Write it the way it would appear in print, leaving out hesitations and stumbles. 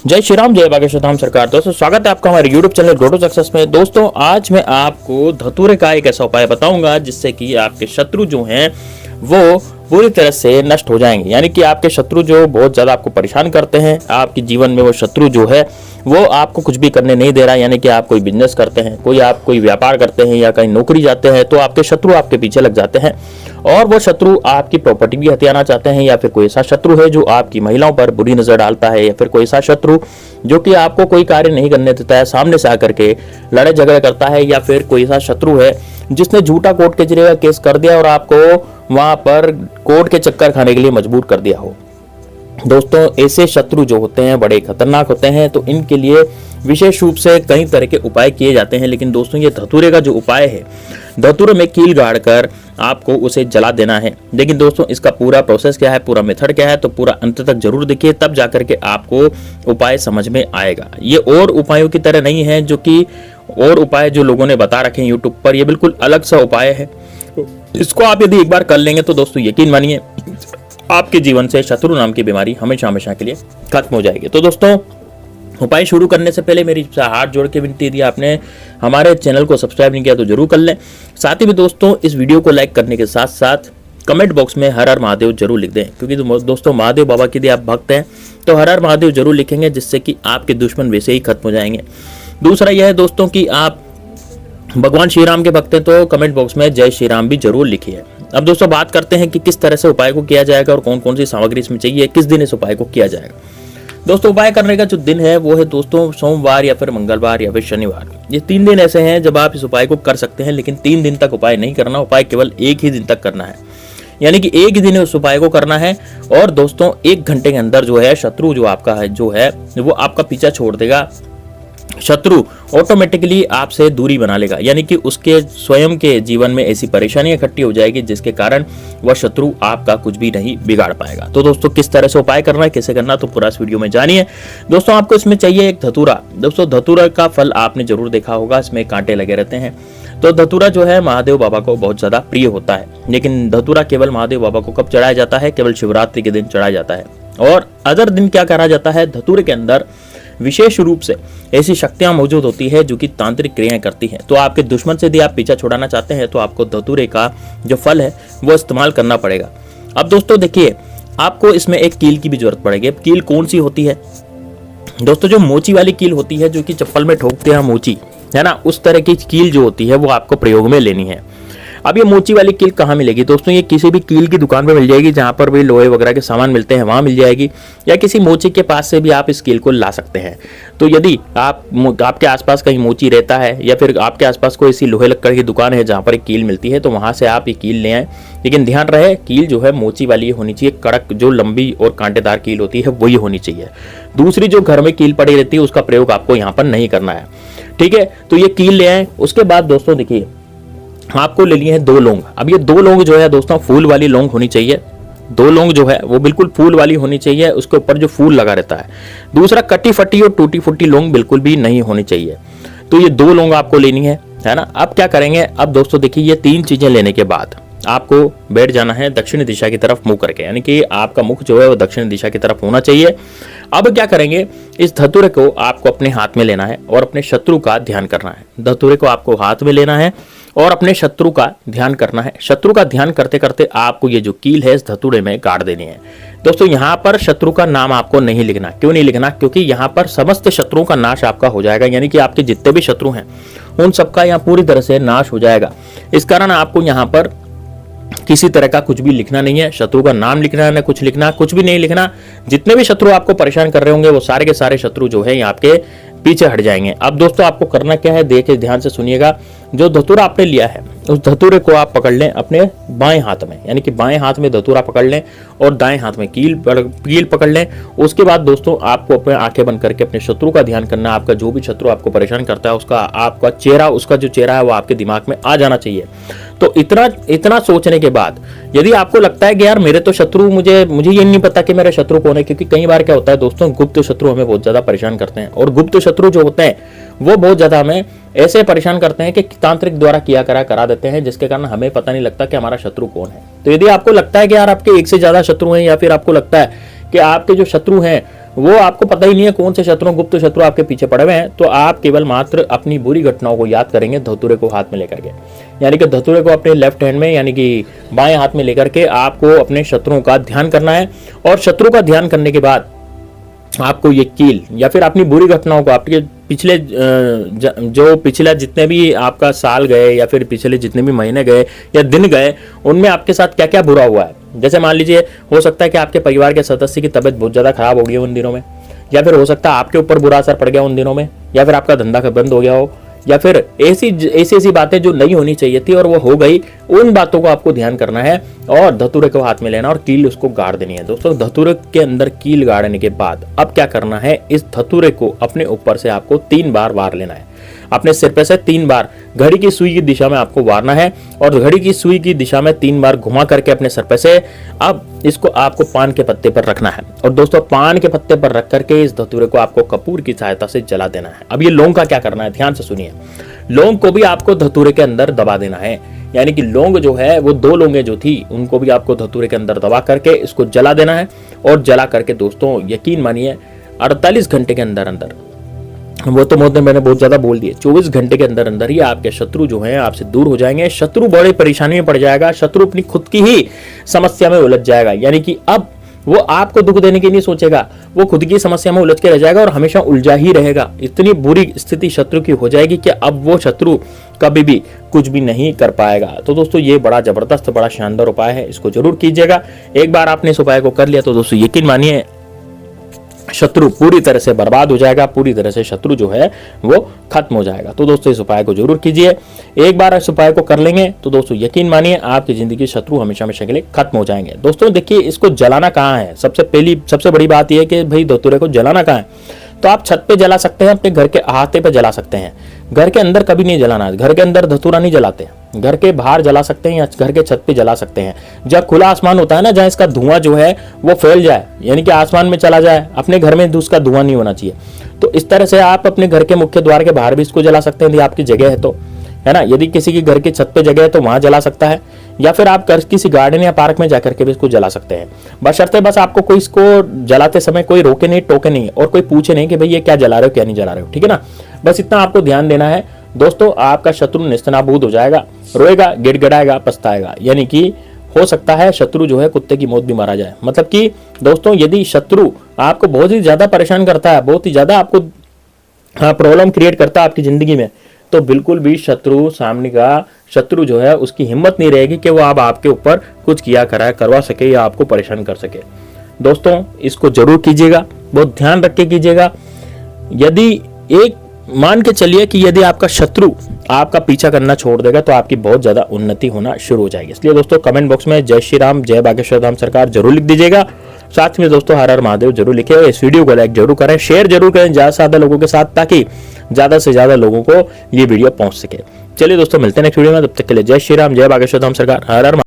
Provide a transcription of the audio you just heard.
जय श्री राम, जय बागेश्वर सरकार। दोस्तों स्वागत है आपका हमारे YouTube channel Grow to Success में। दोस्तों आज मैं आपको धतूरे का एक ऐसा उपाय बताऊंगा जिससे कि आपके शत्रु जो हैं वो पूरी तरह से नष्ट हो जाएंगे। यानी कि आपके शत्रु जो बहुत ज्यादा आपको परेशान करते हैं, आपके जीवन में वो शत्रु जो है वो आपको कुछ भी करने नहीं दे रहा। यानी कि आप कोई बिजनेस करते हैं, कोई व्यापार करते हैं या कहीं नौकरी जाते हैं तो आपके शत्रु आपके पीछे लग जाते हैं और वो शत्रु आपकी प्रॉपर्टी भी हथियाना चाहते हैं, या फिर कोई ऐसा शत्रु है जो आपकी महिलाओं पर बुरी नजर डालता है, या फिर कोई ऐसा शत्रु जो कि आपको कोई कार्य नहीं करने देता है, सामने से आकर के लड़ाई झगड़ा करता है, या फिर कोई ऐसा शत्रु है जिसने झूठा कोर्ट के जरिए केस कर दिया और आपको वहां पर कोर्ट के चक्कर खाने के लिए मजबूर कर दिया हो। दोस्तों ऐसे शत्रु जो होते हैं बड़े खतरनाक होते हैं, तो इनके लिए विशेष रूप से कई तरह के उपाय किए जाते हैं। लेकिन दोस्तों ये धतूरे का जो उपाय है, धतूरे में कील गाड़ कर आपको उसे जला देना है। लेकिन दोस्तों इसका पूरा प्रोसेस क्या है, पूरा मेथड क्या है, तो पूरा अंत तक जरूर देखिए, तब जाकर के आपको उपाय समझ में आएगा। ये और उपायों की तरह नहीं है जो कि और उपाय जो लोगों ने बता रखे हैं यूट्यूब पर, ये बिल्कुल अलग सा उपाय है। इसको आप यदि एक बार कर लेंगे तो दोस्तों यकीन मानिए आपके जीवन से शत्रु नाम की बीमारी हमेशा हमेशा के लिए खत्म हो जाएगी। तो दोस्तों उपाय शुरू करने से पहले मेरी हाथ जोड़ के विनती यदि आपने हमारे चैनल को सब्सक्राइब नहीं किया तो जरूर कर लें। साथ ही में दोस्तों इस वीडियो को लाइक करने के साथ साथ कमेंट बॉक्स में हर हर महादेव जरूर लिख दें, क्योंकि दोस्तों महादेव बाबा के यदि आप भक्त हैं तो हर हर महादेव जरूर लिखेंगे, जिससे कि आपके दुश्मन वैसे ही खत्म हो जाएंगे। दूसरा यह है दोस्तों कि आप भगवान श्री राम के भक्त हैं तो कमेंट बॉक्स में जय श्री राम भी जरूर लिखिए। अब दोस्तों बात करते हैं कि किस तरह से उपाय को किया जाएगा और कौन कौन सी सामग्री इसमें चाहिए, किस दिन इस उपाय को किया जाएगा। दोस्तों उपाय करने का जो दिन है वो है दोस्तों सोमवार या फिर मंगलवार या फिर शनिवार। ये 3 दिन ऐसे हैं जब आप इस उपाय को कर सकते हैं, लेकिन 3 दिन तक उपाय नहीं करना, उपाय केवल एक ही दिन तक करना है। यानी कि एक ही दिन उस उपाय को करना है और दोस्तों 1 घंटे के अंदर जो है शत्रु जो आपका है जो है वो आपका पीछा छोड़ देगा। शत्रु ऑटोमेटिकली आपसे दूरी बना लेगा, यानी कि उसके स्वयं के जीवन में ऐसी परेशानियां इकट्ठी हो जाएगी जिसके कारण वह शत्रु आपका कुछ भी नहीं बिगाड़ पाएगा। तो दोस्तों किस तरह से उपाय करना है, कैसे करना, तो पूरा इस वीडियो में जानिए। दोस्तों आपको इसमें चाहिए एक धतूरा। दोस्तों धतूरा का फल आपने जरूर देखा होगा, इसमें कांटे लगे रहते हैं। तो धतूरा जो है महादेव बाबा को बहुत ज्यादा प्रिय होता है, लेकिन धतूरा केवल महादेव बाबा को कब चढ़ाया जाता है, केवल शिवरात्रि के दिन चढ़ाया जाता है। और अदर दिन क्या करा जाता है, धतूरे के अंदर विशेष रूप से ऐसी शक्तियां मौजूद होती है जो कि तांत्रिक क्रियाएं करती हैं। तो आपके दुश्मन से यदि आप पीछा छुड़ाना चाहते हैं तो आपको धतूरे का जो फल है वो इस्तेमाल करना पड़ेगा। अब दोस्तों देखिए, आपको इसमें एक कील की भी जरूरत पड़ेगी। अब कील कौन सी होती है दोस्तों, जो मोची वाली कील होती है, जो कि चप्पल में ठोकते हैं मोची, है ना, उस तरह की कील जो होती है वो आपको प्रयोग में लेनी है। अब ये मोची वाली कील कहाँ मिलेगी दोस्तों, ये किसी भी कील की दुकान पे मिल जाएगी, जहाँ पर भी लोहे वगैरह के सामान मिलते हैं वहाँ मिल जाएगी, या किसी मोची के पास से भी आप इस कील को ला सकते हैं। तो यदि आपके आसपास कहीं मोची रहता है या फिर आपके आसपास कोई ऐसी लोहे लक्कड़ की दुकान है जहाँ पर एक कील मिलती है, तो वहाँ से आप ये कील ले आए। लेकिन ध्यान रहे कील जो है मोची वाली होनी चाहिए, कड़क जो लंबी और कांटेदार कील होती है वही होनी चाहिए। दूसरी जो घर में कील पड़ी रहती है उसका प्रयोग आपको यहाँ पर नहीं करना है, ठीक है। तो ये कील ले आए। उसके बाद दोस्तों देखिए, आपको ले लिए हैं 2 लौंग। अब ये 2 लौंग जो है दोस्तों फूल वाली लौंग होनी चाहिए। 2 लौंग जो है वो बिल्कुल फूल वाली होनी चाहिए, उसके ऊपर जो फूल लगा रहता है। दूसरा कटी फटी और टूटी फूटी लौंग बिल्कुल भी नहीं होनी चाहिए। तो ये 2 लौंग आपको लेनी है ना। अब क्या करेंगे, अब दोस्तों देखिए, ये 3 चीजें लेने के बाद आपको बैठ जाना है दक्षिण दिशा की तरफ मुंह करके, यानी कि आपका मुख जो है वो दक्षिण दिशा की तरफ होना चाहिए। अब क्या करेंगे, इस धतूरे को आपको अपने हाथ में लेना है और अपने शत्रु का ध्यान करना है। धतूरे को आपको हाथ में लेना है और अपने शत्रु का ध्यान करना है। शत्रु का ध्यान करते करते आपको ये जो कील है इस धतूरे में गाड़ देनी है। दोस्तों यहाँ पर शत्रु का नाम आपको नहीं लिखना। क्यों नहीं लिखना, क्योंकि यहाँ पर समस्त शत्रुओं का नाश आपका हो जाएगा, यानी कि आपके जितने भी शत्रु हैं उन सबका यहाँ पूरी तरह से नाश हो जाएगा। इस कारण आपको यहाँ पर किसी तरह का कुछ भी लिखना नहीं है, शत्रु का नाम लिखना है, ना कुछ लिखना, कुछ भी नहीं लिखना। जितने भी शत्रु आपको परेशान कर रहे होंगे वो सारे के सारे शत्रु जो है आपके पीछे हट जाएंगे। अब दोस्तों आपको करना क्या है, देखिए ध्यान से सुनिएगा। जो धतूरा आपने लिया है उस धतूरे को आप पकड़ लें अपने बाएं हाथ में, यानी कि बाएं हाथ में धतूरा पकड़ लें और दाएं हाथ में कील पकड़ लें। उसके बाद दोस्तों आपको अपने आंखें बंद करके अपने शत्रु का ध्यान करना। आपका जो भी शत्रु आपको परेशान करता है उसका आपका चेहरा, उसका जो चेहरा है वो आपके दिमाग में आ जाना चाहिए। तो इतना सोचने के बाद यदि आपको लगता है कि यार मेरे तो शत्रु, मुझे ये नहीं पता कि मेरे शत्रु कौन है, क्योंकि कई बार क्या होता है दोस्तों, गुप्त शत्रु हमें बहुत ज्यादा परेशान करते हैं और गुप्त शत्रु जो होते हैं वो बहुत ज्यादा हमें ऐसे परेशान करते हैं कि तांत्रिक द्वारा करा देते हैं, जिसके कारण हमें पता नहीं लगता कि हमारा शत्रु कौन है। तो यदि आपको लगता है कि यार आपके एक से ज्यादा शत्रु हैं, या फिर आपको लगता है कि आपके जो शत्रु हैं वो आपको पता ही नहीं है कौन से शत्रु, गुप्त शत्रु आपके पीछे पड़े हुए हैं, तो आप केवल मात्र अपनी बुरी घटनाओं को याद करेंगे धतूरे को हाथ में लेकर के। यानी कि धतूरे को अपने लेफ्ट हैंड में यानी कि बाएं हाथ में लेकर के आपको अपने शत्रुओं का ध्यान करना है। और शत्रु का ध्यान करने के बाद आपको ये कील या फिर अपनी बुरी घटनाओं को, आपके पिछले जो पिछला जितने भी आपका साल गए या फिर पिछले जितने भी महीने गए या दिन गए, उनमें आपके साथ क्या क्या बुरा हुआ है। जैसे मान लीजिए हो सकता है कि आपके परिवार के सदस्य की तबीयत बहुत ज़्यादा खराब हो गई उन दिनों में, या फिर हो सकता है आपके ऊपर बुरा असर पड़ गया उन दिनों में, या फिर आपका धंधा बंद हो गया हो, या फिर ऐसी बातें जो नहीं होनी चाहिए थी और वो हो गई, उन बातों को आपको ध्यान करना है और धतूरे को हाथ में लेना और कील उसको गाड़ देनी है। दोस्तों धतूरे के अंदर कील गाड़ने के बाद अब क्या करना है, इस धतूरे को अपने ऊपर से आपको 3 बार वार लेना है। अपने सिर पे से 3 बार घड़ी की सुई की दिशा में आपको वारना है और घड़ी की सुई की दिशा में 3 बार घुमा करके अपने सर पे से अब इसको आपको पान के पत्ते पर रखना है। और दोस्तों पान के पत्ते पर रख करके इस धतूरे को आपको कपूर की सहायता से जला देना है। अब ये लौंग का क्या करना है, ध्यान से सुनिए। लौंग को भी आपको धतूरे के अंदर दबा देना है, यानी कि लौंग जो है वो 2 लौंगे जो थी उनको भी आपको धतूरे के अंदर दबा करके इसको जला देना है। और जला करके दोस्तों यकीन मानिए 48 घंटे के अंदर अंदर, वो तो मैंने बहुत ज्यादा बोल दिए, 24 घंटे के अंदर अंदर ही आपके शत्रु जो हैं आपसे दूर हो जाएंगे। शत्रु बड़ी परेशानी में पड़ जाएगा, शत्रु अपनी खुद की ही समस्या में उलझ जाएगा, यानी कि अब वो आपको दुख देने की नहीं सोचेगा, वो खुद की समस्या में उलझ के रह जाएगा और हमेशा उलझा ही रहेगा। इतनी बुरी स्थिति शत्रु की हो जाएगी कि अब वो शत्रु कभी भी कुछ भी नहीं कर पाएगा। तो दोस्तों ये बड़ा जबरदस्त, बड़ा शानदार उपाय है, इसको जरूर कीजिएगा। एक बार आपने इस उपाय को कर लिया तो दोस्तों यकीन मानिए शत्रु पूरी तरह से बर्बाद हो जाएगा, पूरी तरह से शत्रु जो है वो खत्म हो जाएगा। तो दोस्तों इस उपाय को जरूर कीजिए। एक बार इस उपाय को कर लेंगे तो दोस्तों यकीन मानिए आपकी जिंदगी के शत्रु हमेशा हमेशा के लिए खत्म हो जाएंगे। दोस्तों देखिए इसको जलाना कहाँ है, सबसे बड़ी बात यह है कि भाई धतूरे को जलाना कहाँ है। तो आप छत पे जला सकते हैं, अपने घर के अहाते पे जला सकते हैं, घर के अंदर कभी नहीं जलाना है। घर के अंदर धतूरा नहीं जलाते, घर के बाहर जला सकते हैं या घर के छत पे जला सकते हैं। जब खुला आसमान होता है ना, जहाँ इसका धुआं जो है वो फैल जाए, यानी कि आसमान में चला जाए, अपने घर में उसका धुआं नहीं होना चाहिए। तो इस तरह से आप अपने घर के मुख्य द्वार के बाहर भी इसको जला सकते हैं यदि आपकी जगह है तो, है ना। यदि किसी की घर की छत पे जगह है तो वहां जला सकता है, या फिर आप किसी गार्डन या पार्क में जाकर के भी इसको जला सकते हैं। बशर्ते बस आपको कोई इसको जलाते समय कोई रोके नहीं, टोके नहीं और कोई पूछे नहीं कि भाई ये क्या जला रहे हो क्या नहीं जला रहे हो, ठीक है ना। बस इतना आपको ध्यान देना है। दोस्तों आपका शत्रु नेस्तनाबूद हो जाएगा, रोएगा, गिड़गिड़ाएगा, पछताएगा, यानी कि हो सकता है शत्रु जो है कुत्ते की मौत भी मारा जाए। मतलब कि दोस्तों यदि शत्रु आपको बहुत ही ज्यादा परेशान करता है, बहुत ही ज्यादा आपको प्रॉब्लम क्रिएट करता है आपकी जिंदगी में, तो बिल्कुल भी सामने का शत्रु जो है उसकी हिम्मत नहीं रहेगी कि वो अब आपके ऊपर कुछ करवा सके या आपको परेशान कर सके। दोस्तों इसको जरूर कीजिएगा, बहुत ध्यान रख के कीजिएगा। यदि एक मान के चलिए कि यदि आपका शत्रु आपका पीछा करना छोड़ देगा तो आपकी बहुत ज्यादा उन्नति होना शुरू हो जाएगी। इसलिए दोस्तों कमेंट बॉक्स में जय श्री राम, जय बागेश्वर धाम सरकार जरूर लिख दीजिएगा। साथ में दोस्तों हर हर महादेव जरूर लिखे। इस वीडियो को लाइक जरूर करें, शेयर जरूर करें ज्यादा से ज्यादा लोगों के साथ, ताकि ज्यादा से ज्यादा लोगों को ये वीडियो पहुंच सके। चलिए दोस्तों मिलते हैं नेक्स्ट वीडियो में, तब तक के लिए जय श्री राम, जय बागेश्वर धाम सरकार, हर हर